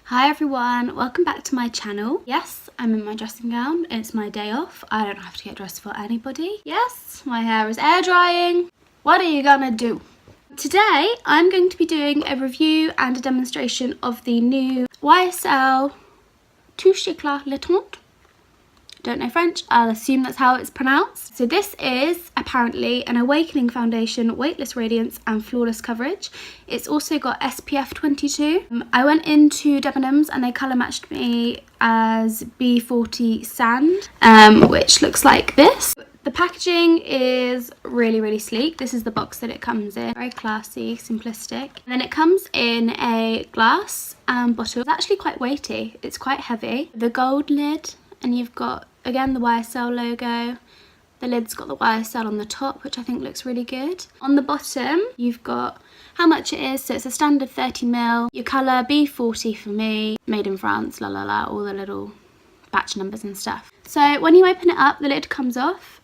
Hi everyone, welcome back to my channel. Yes, I'm in my dressing gown. It's my day off. I don't have to get dressed for anybody. Yes, my hair is air drying. What are you gonna do? Today, I'm going to be doing a review and a demonstration of the new YSL Touche Eclat Le Teint. Don't know French, I'll assume that's how it's pronounced. So this is apparently an awakening foundation, weightless radiance and flawless coverage. It's also got SPF 22. I went into Debenhams and they colour matched me as B40 Sand, which looks like this. The packaging is really sleek. This is the box that it comes in. Very classy, simplistic. And then it comes in a glass bottle. It's actually quite weighty. It's quite heavy. The gold lid, and you've got, again, the YSL logo. The lid's got the YSL on the top, which I think looks really good. On the bottom, you've got how much it is. So it's a standard 30ml. Your colour, B40 for me. Made in France, all the little batch numbers and stuff. So when you open it up, the lid comes off.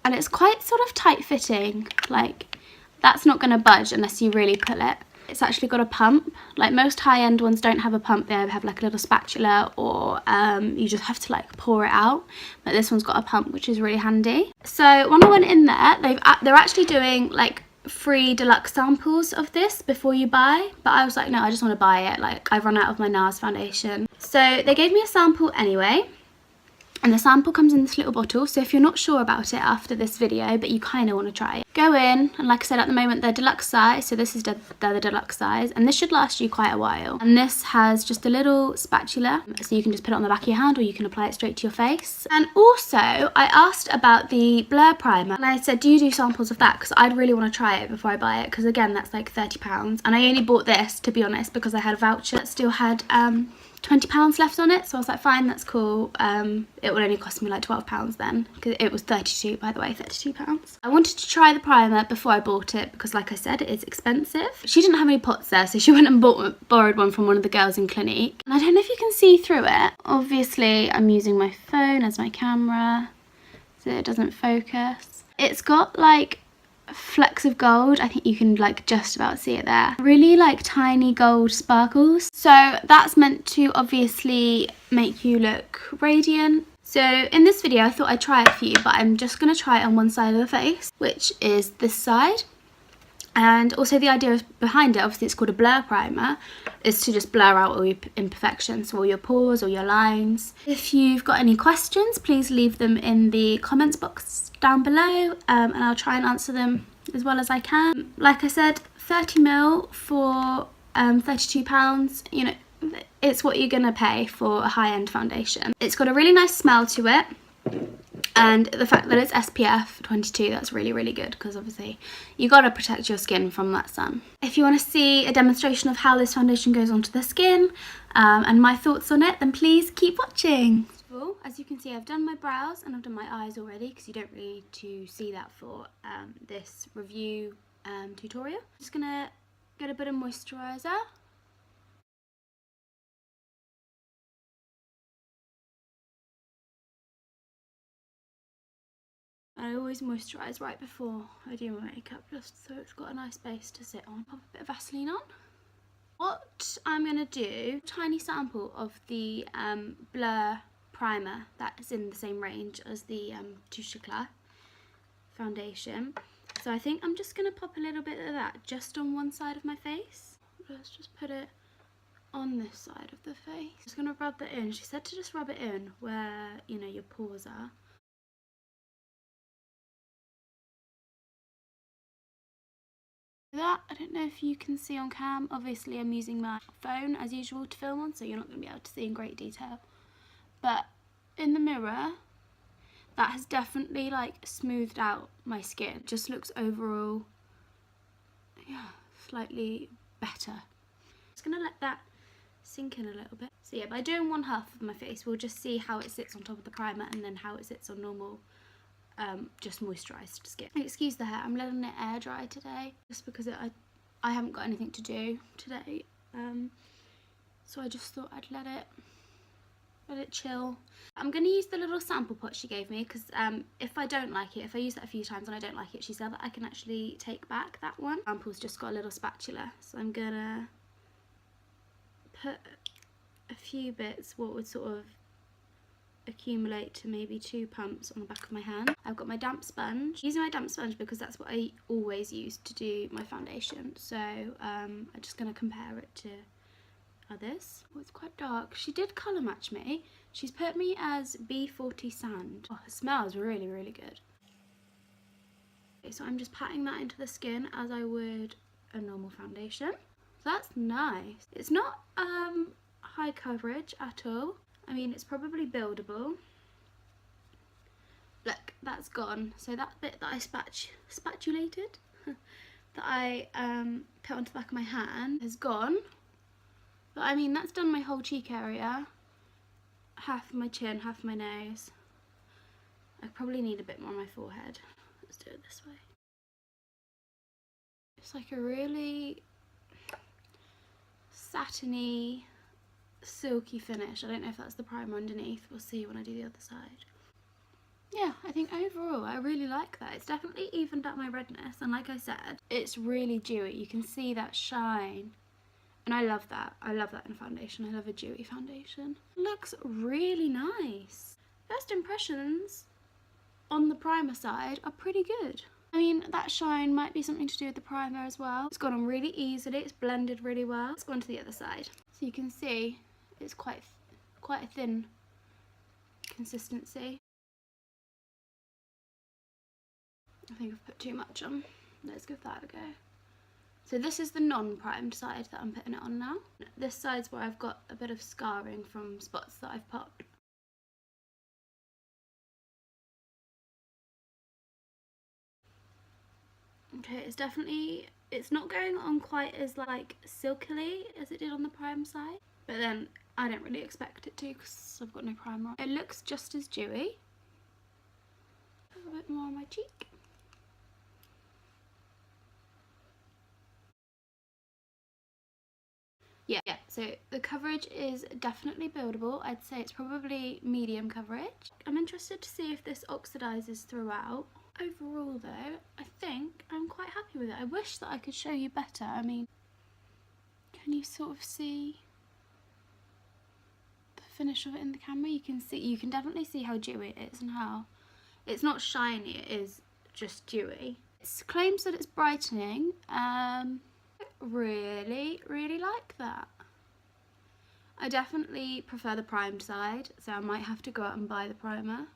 And it's quite sort of tight fitting. Like, that's not going to budge unless you really pull it. It's actually got a pump. Like most high-end ones don't have a pump, they have like a little spatula, or you just have to like pour it out. But this one's got a pump, which is really handy. So when I went in there, they're actually doing like free deluxe samples of this before you buy. But I was like, no, I just want to buy it. Like, I've run out of my NARS foundation. So they gave me a sample anyway. And the sample comes in this little bottle, so if you're not sure about it after this video, but you kind of want to try it, go in, and like I said, at the moment they're deluxe size, so this is the deluxe size, and this should last you quite a while. And this has just a little spatula, so you can just put it on the back of your hand, or you can apply it straight to your face. And also, I asked about the blur primer, and I said, do you do samples of that? Because I'd really want to try it before I buy it, because again, that's like £30, and I only bought this, to be honest, because I had a voucher that still had £20 left on it, so I was like, fine, that's cool. It would only cost me like £12 then, because it was 32, by the way, £32. I wanted to try the primer before I bought it, because like I said, it is expensive. She didn't have any pots there, so she went and borrowed one from one of the girls in Clinique. And I don't know if you can see through it. Obviously, I'm using my phone as my camera, so it doesn't focus. It's got like flecks of gold. I think you can like just about see it there. Really like tiny gold sparkles. So that's meant to obviously make you look radiant. So in this video I thought I'd try it for you, but I'm just going to try it on one side of the face, which is this side. And also the idea behind it, obviously it's called a blur primer, is to just blur out all your imperfections, so all your pores, all your lines. If you've got any questions, please leave them in the comments box down below, and I'll try and answer them as well as I can. Like I said, 30ml for £32, you know, it's what you're gonna pay for a high-end foundation. It's got a really nice smell to it. And the fact that it's SPF 22, that's really good, because obviously you got to protect your skin from that sun. If you want to see a demonstration of how this foundation goes onto the skin and my thoughts on it, then please keep watching. Well, as you can see, I've done my brows and I've done my eyes already, because you don't really need to see that for this review tutorial. Just going to get a bit of moisturiser. I always moisturise right before I do my makeup, just so it's got a nice base to sit on. Pop a bit of Vaseline on. What I'm going to do, a tiny sample of the Blur primer that is in the same range as the Touche Eclat foundation. So I think I'm just going to pop a little bit of that just on one side of my face. Let's just put it on this side of the face. Just going to rub that in. She said to just rub it in where, you know, your pores are. That, I don't know if you can see on cam, obviously I'm using my phone as usual to film on, so you're not going to be able to see in great detail, but in the mirror that has definitely like smoothed out my skin. It just looks overall, yeah, slightly better. Just going to let that sink in a little bit. So yeah, by doing one half of my face, we'll just see how it sits on top of the primer and then how it sits on normal just moisturised skin. Excuse the hair, I'm letting it air dry today, just because I haven't got anything to do today, so I just thought I'd let it chill. I'm going to use the little sample pot she gave me, because if I don't like it, if I use that a few times and I don't like it, she said that I can actually take back that one. The sample's just got a little spatula, so I'm going to put a few bits what would sort of accumulate to maybe 2 pumps on the back of my hand. I've got my damp sponge. Using my damp sponge because that's what I always use to do my foundation. So I'm just going to compare it to others. Oh, it's quite dark. She did colour match me. She's put me as B40 Sand. Oh, it smells really, really good. Okay, so I'm just patting that into the skin as I would a normal foundation. So that's nice. It's not high coverage at all. I mean, it's probably buildable. Look, that's gone. So that bit that I spatulated, that I put onto the back of my hand, has gone. But I mean, that's done my whole cheek area. Half of my chin, half of my nose. I probably need a bit more on my forehead. Let's do it this way. It's like a really satiny, silky finish. I don't know if that's the primer underneath. We'll see when I do the other side. Yeah, I think overall I really like that. It's definitely evened out my redness, and like I said, it's really dewy. You can see that shine, and I love that. I love that in a foundation. I love a dewy foundation. It looks really nice. First impressions on the primer side are pretty good. I mean, that shine might be something to do with the primer as well. It's gone on really easily. It's blended really well. Let's go on to the other side. So you can see it's quite a thin consistency. I think I've put too much on. Let's give that a go. So this is the non-primed side that I'm putting it on now. This side's where I've got a bit of scarring from spots that I've popped. Okay, it's not going on quite as like silkily as it did on the prime side, but then I don't really expect it to because I've got no primer on. It looks just as dewy. A little bit more on my cheek. Yeah, so the coverage is definitely buildable. I'd say it's probably medium coverage. I'm interested to see if this oxidizes throughout. Overall though, I think I'm quite happy with it. I wish that I could show you better. I mean, can you sort of see the finish of it in the camera? You can definitely see how dewy it is and how it's not shiny, it is just dewy. It claims that it's brightening. Really like that. I definitely prefer the primed side, so I might have to go out and buy the primer.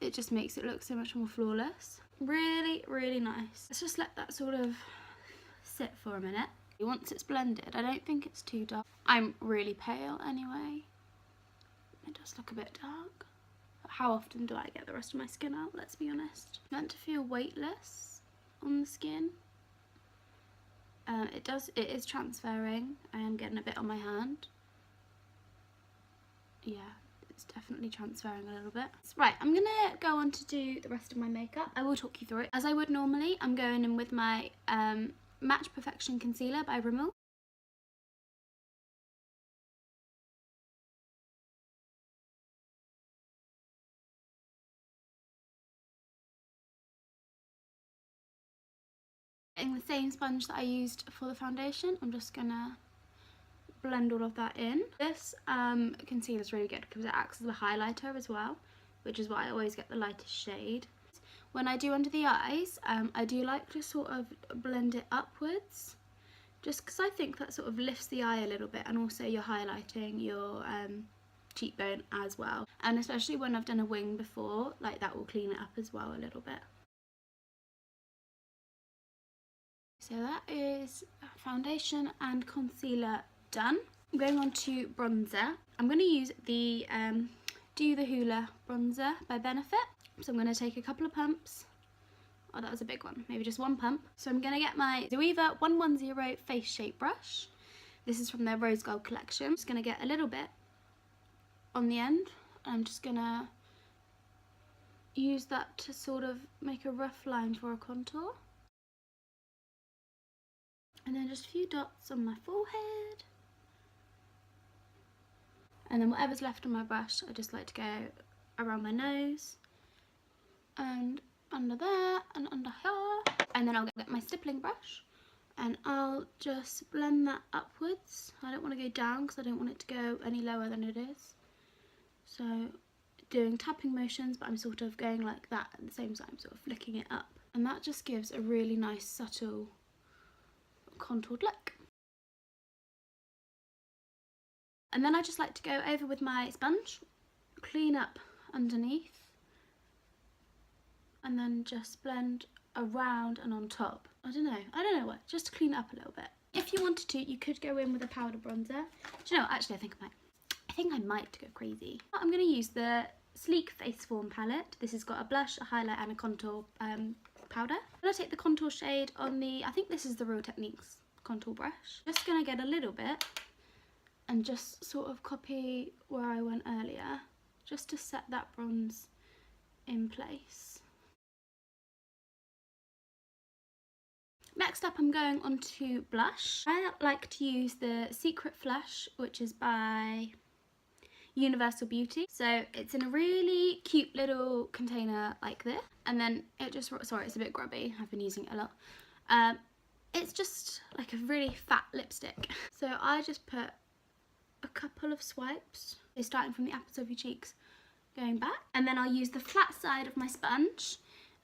It just makes it look so much more flawless. Really nice. Let's just let that sort of sit for a minute. Once it's blended, I don't think it's too dark. I'm really pale anyway. It does look a bit dark. But how often do I get the rest of my skin out? Let's be honest. It's meant to feel weightless on the skin. It is transferring. I am getting a bit on my hand. Yeah, it's definitely transferring a little bit. Right, I'm gonna go on to do the rest of my makeup. I will talk you through it. As I would normally, I'm going in with my Match Perfection Concealer by Rimmel. In the same sponge that I used for the foundation, I'm just gonna blend all of that in. This concealer is really good because it acts as a highlighter as well, which is why I always get the lightest shade. When I do under the eyes, I do like to sort of blend it upwards, just because I think that sort of lifts the eye a little bit, and also you're highlighting your cheekbone as well. And especially when I've done a wing before, like that will clean it up as well a little bit. So that is foundation and concealer done. I'm going on to bronzer. I'm going to use the Do the Hoola bronzer by Benefit. So I'm going to take a couple of pumps. Oh, that was a big one. Maybe just one pump. So I'm going to get my Zoeva 110 Face Shape Brush. This is from their Rose Gold collection. I'm just going to get a little bit on the end. I'm just going to use that to sort of make a rough line for a contour. And then just a few dots on my forehead. And then whatever's left on my brush, I just like to go around my nose and under there and under here. And then I'll get my stippling brush And I'll just blend that upwards. I don't want to go down because I don't want it to go any lower than it is. So doing tapping motions, but I'm sort of going like that at the same time, sort of flicking it up. And that just gives a really nice subtle contoured look. And then I just like to go over with my sponge, clean up underneath, and then just blend around and on top. I don't know what, just to clean it up a little bit. If you wanted to, you could go in with a powder bronzer. Do you know what, actually I think I might go crazy. I'm going to use the Sleek Face Form palette. This has got a blush, a highlight and a contour powder. I'm going to take the contour shade on the, I think this is the Real Techniques contour brush. Just going to get a little bit and just sort of copy where I went earlier, just to set that bronze in place. Next up, I'm going on to blush. I like to use the Secret Flush, which is by Universal Beauty. So it's in a really cute little container like this, and then it just, sorry, it's a bit grubby, I've been using it a lot. It's just like a really fat lipstick. So I just put a couple of swipes, so starting from the apples of your cheeks, going back, and then I'll use the flat side of my sponge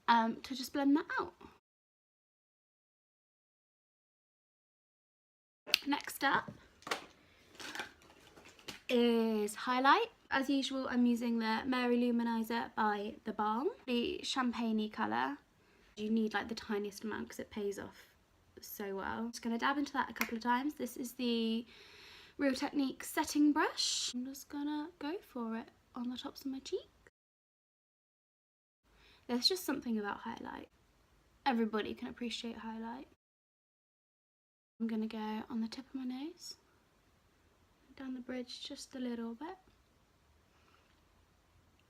to just blend that out. Next up is highlight. As usual, I'm using the Mary Luminizer by The Balm, the champagne-y colour. You need like the tiniest amount because it pays off so well. I'm just going to dab into that a couple of times. This is the Real Techniques setting brush. I'm just gonna go for it on the tops of my cheeks. There's just something about highlight. Everybody can appreciate highlight. I'm going to go on the tip of my nose, down the bridge just a little bit,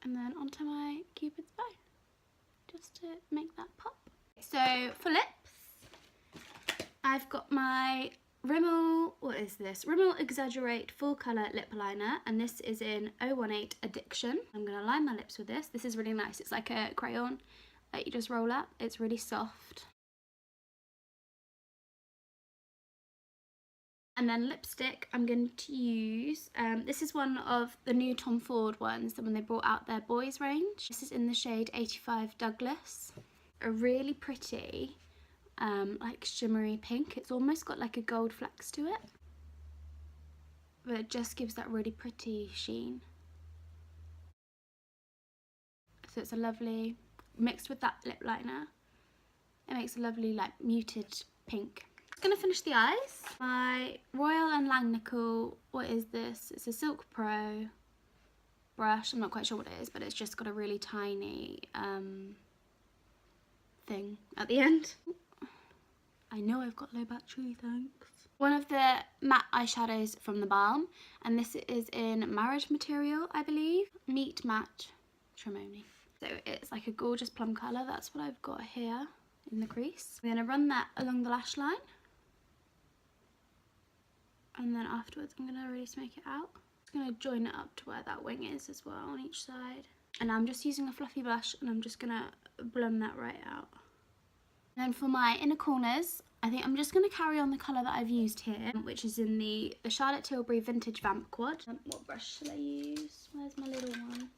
and then onto my Cupid's bow, just to make that pop. So for lips, I've got my Rimmel, what is this? Rimmel Exaggerate Full Colour Lip Liner, and this is in 018 Addiction. I'm going to line my lips with this. This is really nice. It's like a crayon that you just roll up. It's really soft. And then lipstick, I'm going to use, this is one of the new Tom Ford ones, when they brought out their boys range. This is in the shade 85 Douglas. A really pretty, like shimmery pink. It's almost got like a gold flecks to it, but it just gives that really pretty sheen. So it's a lovely, mixed with that lip liner, it makes a lovely like muted pink. I'm gonna finish the eyes. My Royal and Langnickel, what is this? It's a Silk Pro brush. I'm not quite sure what it is, but it's just got a really tiny thing at the end. I know I've got low battery, thanks. One of the matte eyeshadows from The Balm, and this is in Marriage Material, I believe. Meet Matte Trimony. So it's like a gorgeous plum colour. That's what I've got here in the crease. I'm gonna run that along the lash line. And then afterwards I'm going to really make it out. I'm going to join it up to where that wing is as well on each side. And I'm just using a fluffy blush and I'm just going to blend that right out. And then for my inner corners, I think I'm just going to carry on the colour that I've used here, which is in the Charlotte Tilbury Vintage Vamp Quad. What brush shall I use? Where's my little one?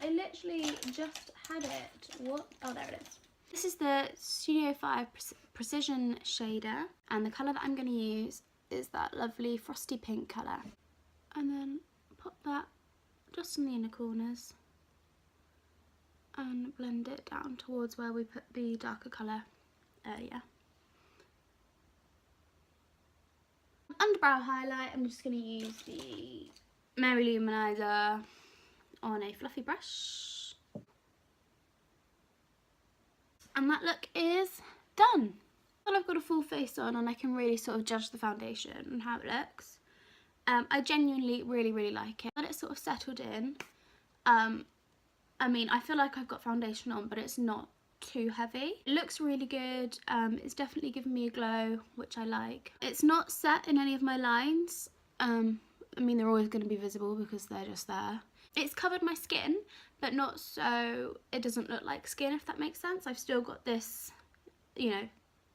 I literally just had it. What? Oh, there it is. This is the Studio 5 Precision Shader, and the colour that I'm going to use is that lovely frosty pink colour. And then pop that just in the inner corners and blend it down towards where we put the darker colour earlier. Underbrow highlight, I'm just going to use the Mary Luminizer on a fluffy brush, and that look is done. Well, I've got a full face on and I can really sort of judge the foundation and how it looks. I genuinely really like it. But it's sort of settled in. I mean, I feel like I've got foundation on, but it's not too heavy. It looks really good. It's definitely given me a glow, which I like. It's not set in any of my lines, I mean, they're always going to be visible because they're just there. It's covered my skin, but not so it doesn't look like skin, if that makes sense. I've still got this, you know,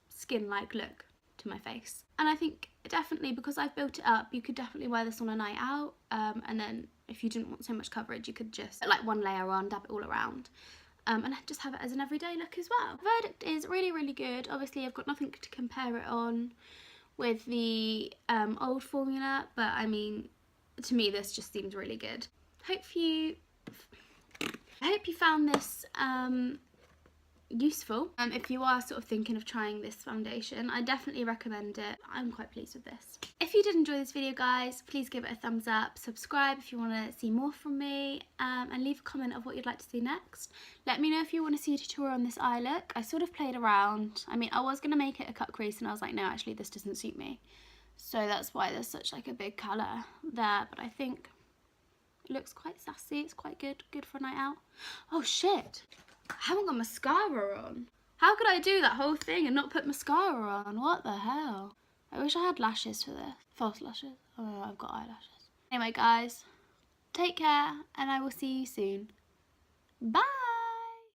skin-like look to my face. And I think definitely because I've built it up, you could definitely wear this on a night out, and then if you didn't want so much coverage, you could just put like one layer on, dab it all around, and just have it as an everyday look as well. The verdict is really, really good. Obviously I've got nothing to compare it on with the old formula, but I mean, to me this just seems really good. I hope you found this useful. If you are sort of thinking of trying this foundation, I definitely recommend it. I'm quite pleased with this. If you did enjoy this video, guys, please give it a thumbs up, subscribe if you want to see more from me, and leave a comment of what you'd like to see next. Let me know if you want to see a tutorial on this eye look. I sort of played around. I mean, I was going to make it a cut crease and I was like, no, actually this doesn't suit me, so that's why there's such like a big colour there, but I think it looks quite sassy. It's quite good for a night out. Oh shit, I haven't got mascara on. How could I do that whole thing and not put mascara on? What the hell? I wish I had lashes for this. False lashes. Oh no, I've got eyelashes. Anyway guys, take care and I will see you soon. Bye!